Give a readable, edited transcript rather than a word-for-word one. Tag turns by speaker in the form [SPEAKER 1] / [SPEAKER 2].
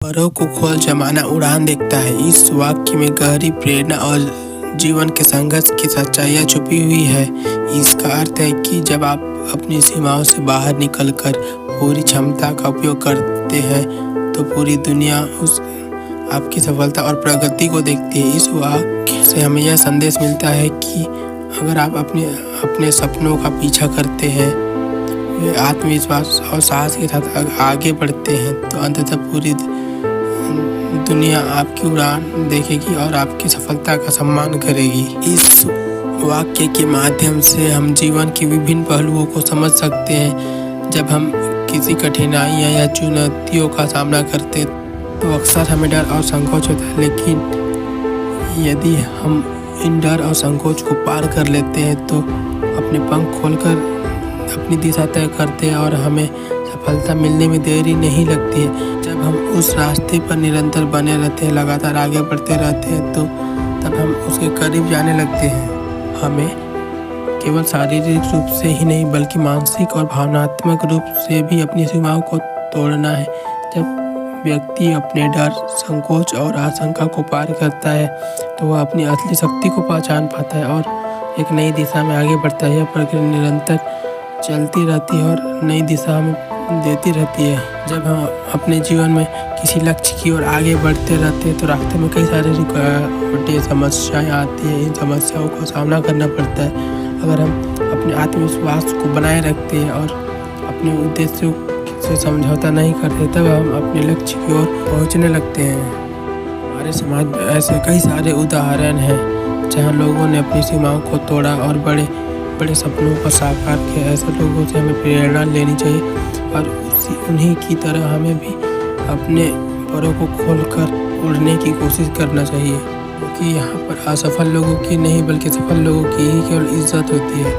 [SPEAKER 1] परों को खोल जमाना उड़ान देखता है। इस वाक्य में गहरी प्रेरणा और जीवन के संघर्ष की सच्चाइयाँ छुपी हुई है। इसका अर्थ है कि जब आप अपनी सीमाओं से बाहर निकलकर पूरी क्षमता का उपयोग करते हैं तो पूरी दुनिया उस आपकी सफलता और प्रगति को देखती है। इस वाक्य से हमें यह संदेश मिलता है कि अगर आप अपने सपनों का पीछा करते हैं, वे आत्मविश्वास और साहस के साथ आगे बढ़ते हैं तो अंततः पूरी दुनिया आपकी उड़ान देखेगी और आपकी सफलता का सम्मान करेगी। इस वाक्य के माध्यम से हम जीवन के विभिन्न पहलुओं को समझ सकते हैं। जब हम किसी कठिनाइयाँ या चुनौतियों का सामना करते तो अक्सर हमें डर और संकोच होता है, लेकिन यदि हम इन डर और संकोच को पार कर लेते हैं तो अपने पंख खोलकर अपनी दिशा तय करते हैं और हमें सफलता मिलने में देरी नहीं लगती है। जब हम उस रास्ते पर निरंतर बने रहते हैं, लगातार आगे बढ़ते रहते हैं तो तब हम उसके करीब जाने लगते हैं। हमें केवल शारीरिक रूप से ही नहीं बल्कि मानसिक और भावनात्मक रूप से भी अपनी सीमाओं को तोड़ना है। जब व्यक्ति अपने डर, संकोच और आशंका को पार करता है तो वह अपनी असली शक्ति को पहचान पाता है और एक नई दिशा में आगे बढ़ता है। यह प्रक्रिया निरंतर चलती रहती है और नई दिशा हमें देती रहती है। जब हम अपने जीवन में किसी लक्ष्य की ओर आगे बढ़ते रहते हैं तो रास्ते में कई सारी रुकावटें, समस्याएं आती हैं। इन समस्याओं को सामना करना पड़ता है। अगर हम अपने आत्मविश्वास को बनाए रखते हैं और अपने उद्देश्यों से समझौता नहीं करते तब हम अपने लक्ष्य की ओर पहुंचने लगते हैं। हमारे समाज में ऐसे कई सारे उदाहरण हैं जहां लोगों ने अपनी सीमाओं को तोड़ा और बड़े बड़े सपनों का साकार किया। ऐसे लोगों से हमें प्रेरणा लेनी चाहिए और उन्हीं की तरह हमें भी अपने परों को खोलकर उड़ने की कोशिश करना चाहिए, क्योंकि यहाँ पर असफल लोगों की नहीं बल्कि सफल लोगों की ही केवल इज्जत होती है।